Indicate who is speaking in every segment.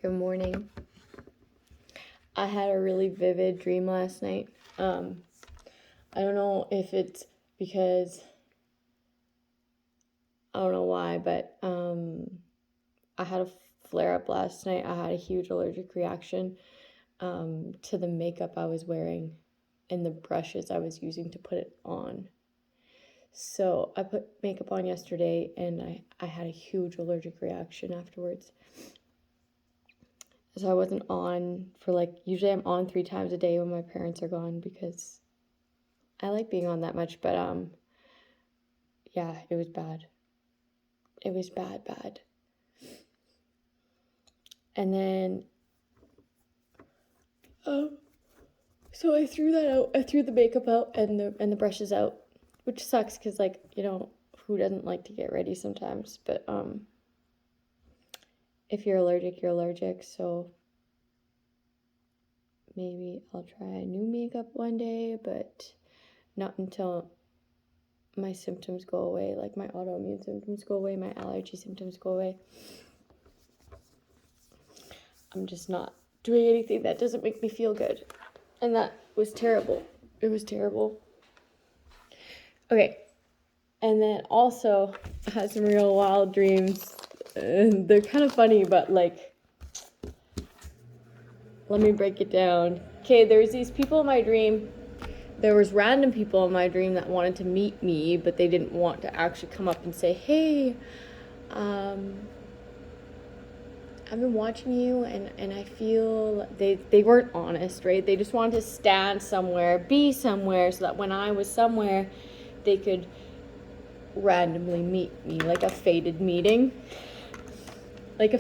Speaker 1: Good morning. I had a really vivid dream last night. I don't know if it's because, I don't know why, but I had a flare-up last night. I had a huge allergic reaction to the makeup I was wearing and the brushes I was using to put it on. So I put makeup on yesterday and I had a huge allergic reaction afterwards. So I wasn't on for usually I'm on 3 times a day when my parents are gone because I like being on that much, but yeah, it was bad. It was bad. And then so I threw that out. I threw the makeup out and the brushes out, which sucks because who doesn't like to get ready sometimes, but if you're allergic, so maybe I'll try new makeup one day, but not until my symptoms go away, like my autoimmune symptoms go away, my allergy symptoms go away. I'm just not doing anything that doesn't make me feel good. And that was terrible. It was terrible. Okay. And then also, I had some real wild dreams. And they're kind of funny, but let me break it down. Okay, there's these people in my dream. There was random people in my dream that wanted to meet me, but they didn't want to actually come up and say, hey, I've been watching you and I feel they weren't honest, right? They just wanted to stand somewhere, be somewhere, so that when I was somewhere, they could randomly meet me, like a fated meeting. And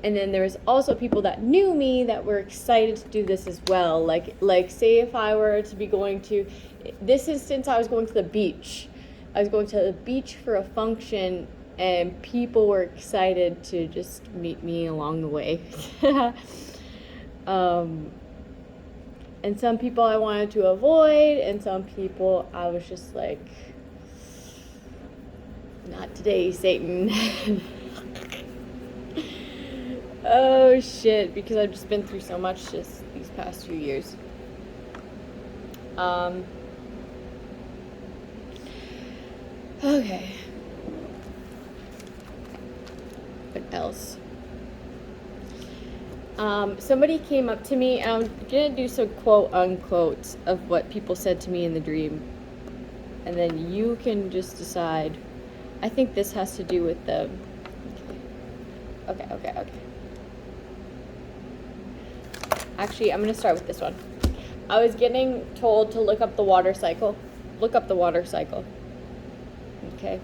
Speaker 1: then there was also people that knew me that were excited to do this as well. Like say if I were to be going to, this instance I was going to the beach. I was going to the beach for a function and people were excited to just meet me along the way. And some people I wanted to avoid, and some people I was just like, not today, Satan. Oh shit, because I've just been through so much just these past few years. Okay. What else? Somebody came up to me, and I'm gonna do some quote unquotes of what people said to me in the dream, and then you can just decide. I think this has to do with the. Okay. Actually, I'm gonna start with this one. I was getting told to look up the water cycle. Okay.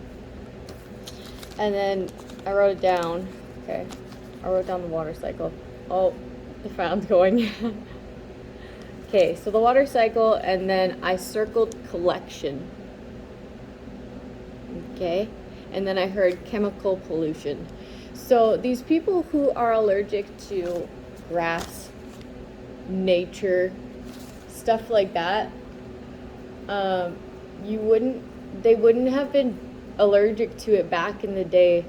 Speaker 1: And then I wrote it down. Okay. I wrote down the water cycle. Oh, the fan's going. Okay, so the water cycle, and then I circled collection. Okay. And then I heard chemical pollution. So these people who are allergic to grass, nature, stuff like that, they wouldn't have been allergic to it back in the day.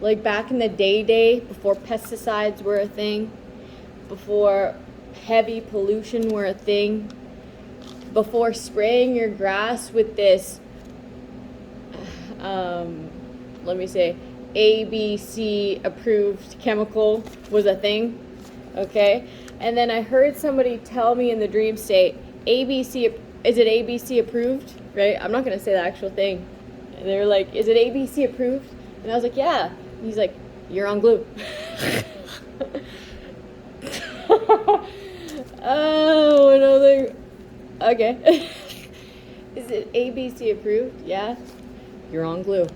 Speaker 1: Like back in the day, before pesticides were a thing, before heavy pollution were a thing, before spraying your grass with this, ABC approved chemical was a thing, okay? And then I heard somebody tell me in the dream say, is it ABC approved, right? I'm not going to say the actual thing. And they were like, is it ABC approved? And I was like, yeah. And he's like, you're on glue. Oh, another. Okay. Is it ABC approved? Yeah. You're on glue.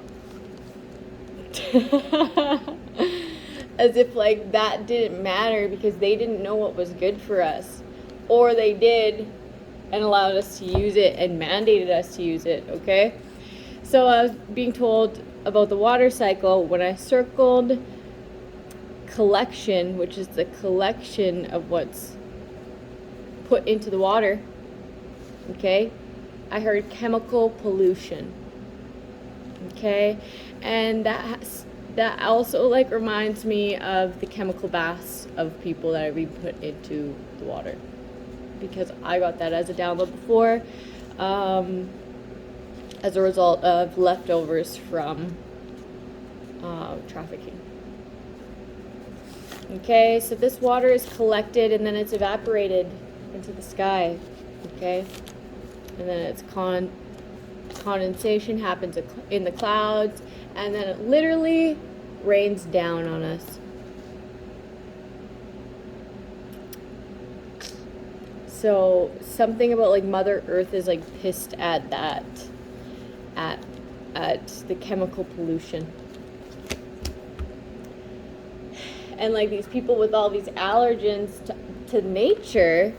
Speaker 1: As if that didn't matter because they didn't know what was good for us. Or they did and allowed us to use it and mandated us to use it, okay? So I was being told about the water cycle when I circled collection, which is the collection of what's put into the water, okay? I heard chemical pollution, okay? And that also like reminds me of the chemical baths of people that we put into the water, because I got that as a download before, as a result of leftovers from trafficking. Okay, so this water is collected and then it's evaporated into the sky. Okay, and then it's condensation happens in the clouds, and then it literally rains down on us. So something about like Mother Earth is like pissed at that, at the chemical pollution. And like these people with all these allergens to nature,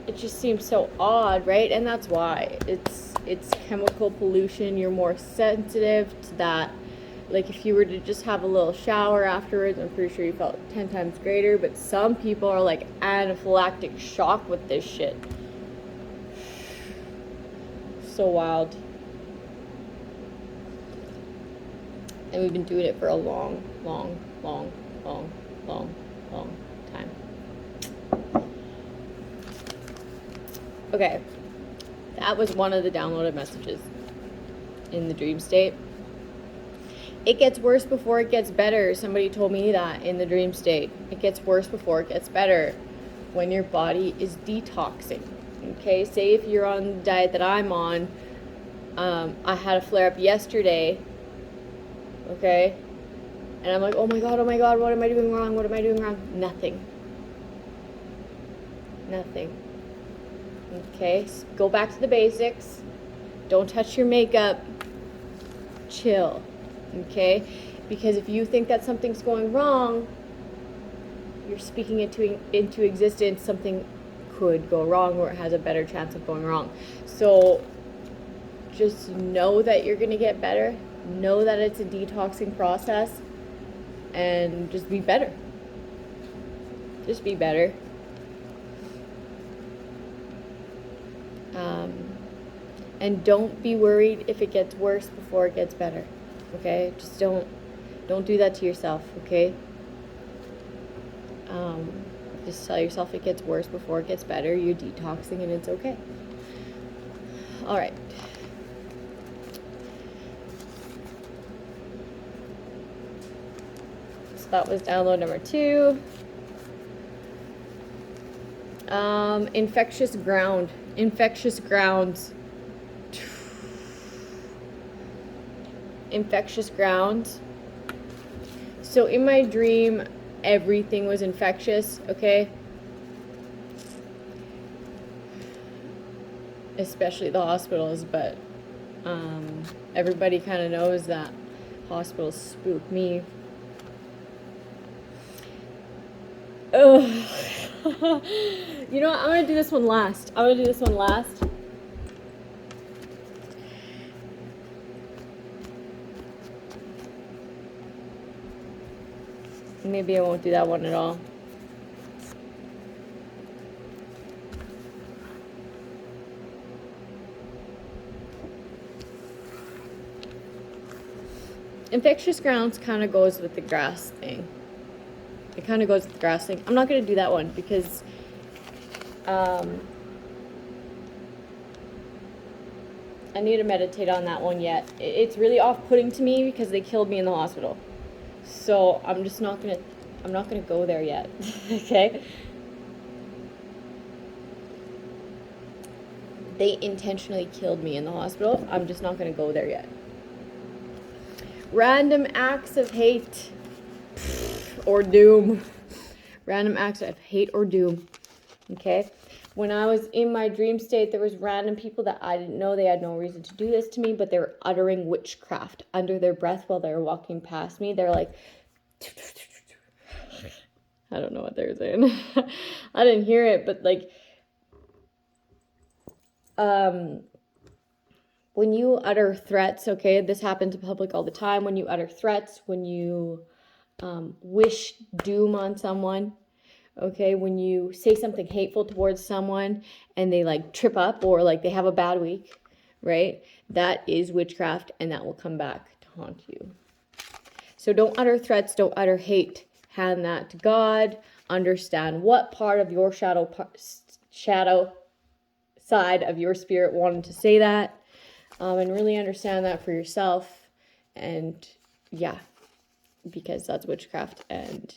Speaker 1: it just seems so odd, right? And that's why it's chemical pollution. You're more sensitive to that. Like if you were to just have a little shower afterwards, I'm pretty sure you felt 10 times greater. But some people are like anaphylactic shock with this shit. So wild. And we've been doing it for a long time. Okay, that was one of the downloaded messages in the dream state. It gets worse before it gets better. Somebody told me that in the dream state. It gets worse before it gets better when your body is detoxing. Okay, say if you're on the diet that I'm on, I had a flare up yesterday, okay, and I'm like, oh my god, what am I doing wrong? Nothing. Okay, so go back to the basics. Don't touch your makeup. Chill. Okay, because if you think that something's going wrong, you're speaking it into existence. Something could go wrong, or it has a better chance of going wrong. So just know that you're going to get better. Know that it's a detoxing process, and just be better. Just be better. And don't be worried if it gets worse before it gets better. Okay, just don't do that to yourself. Okay, just tell yourself it gets worse before it gets better. You're detoxing and it's okay. All right. So that was download number 2. Infectious grounds. Infectious grounds. So in my dream, everything was infectious, okay? Especially the hospitals, but everybody kind of knows that hospitals spook me. Ugh. You know what? I'm going to do this one last. Maybe I won't do that one at all. Infectious grounds kind of goes with the grass thing. I'm not going to do that one because I need to meditate on that one yet. It's really off-putting to me because they killed me in the hospital. So I'm not gonna go there yet. Okay? They intentionally killed me in the hospital. I'm just not gonna go there yet. Random acts of hate or doom. Random acts of hate or doom. Okay? When I was in my dream state, there was random people that I didn't know. They had no reason to do this to me, but they were uttering witchcraft under their breath while they were walking past me. They're like, I don't know what they were saying. I didn't hear it, but like, when you utter threats, okay, this happens in public all the time. When you utter threats, when you wish doom on someone, okay, when you say something hateful towards someone and they like trip up or like they have a bad week, right? That is witchcraft, and that will come back to haunt you. So don't utter threats, don't utter hate. Hand that to God. Understand what part of your shadow side of your spirit wanted to say that. And really understand that for yourself. And yeah, because that's witchcraft, and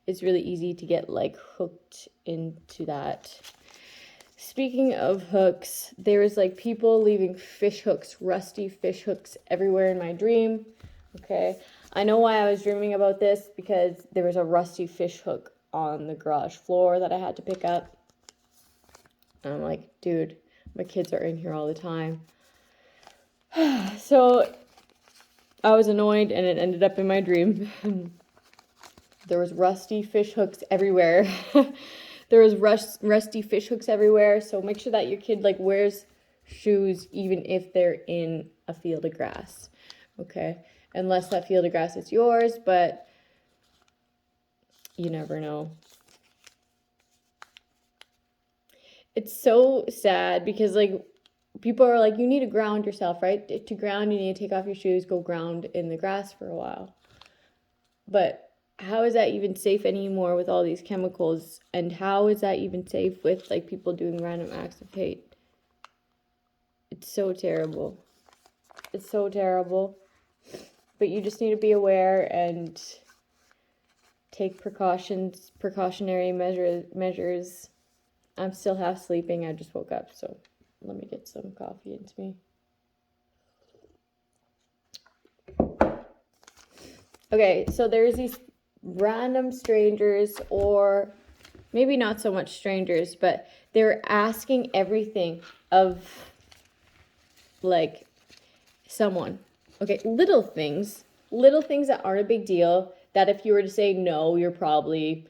Speaker 1: it's really easy to get like hooked into that. Speaking of hooks, there was like people leaving fish hooks, rusty fish hooks everywhere in my dream. Okay, I know why I was dreaming about this, because there was a rusty fish hook on the garage floor that I had to pick up. And I'm like, dude, my kids are in here all the time. So I was annoyed, and it ended up in my dream. There was rusty fish hooks everywhere. There was rusty fish hooks everywhere. So make sure that your kid like wears shoes even if they're in a field of grass. Okay? Unless that field of grass is yours, but you never know. It's so sad because like people are like, you need to ground yourself, right? To ground, you need to take off your shoes, go ground in the grass for a while. But how is that even safe anymore with all these chemicals? And how is that even safe with like people doing random acts of hate? It's so terrible. It's so terrible. But you just need to be aware and take precautionary measures. I'm still half sleeping. I just woke up, so let me get some coffee into me. Okay, so there's these random strangers, or maybe not so much strangers, but they're asking everything of like someone. Okay, little things that aren't a big deal, that if you were to say no, you're probably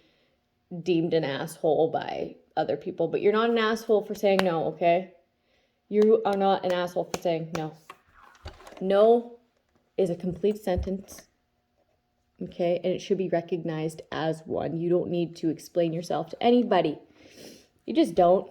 Speaker 1: deemed an asshole by other people, but you're not an asshole for saying no, okay? You are not an asshole for saying no. No is a complete sentence. Okay, and it should be recognized as one. You don't need to explain yourself to anybody. You just don't.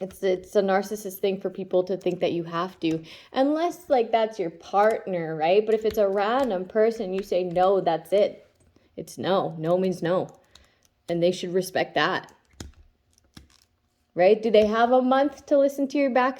Speaker 1: It's a narcissist thing for people to think that you have to. Unless, like, that's your partner, right? But if it's a random person, you say no, that's it. It's no. No means no. And they should respect that. Right? Do they have a month to listen to your back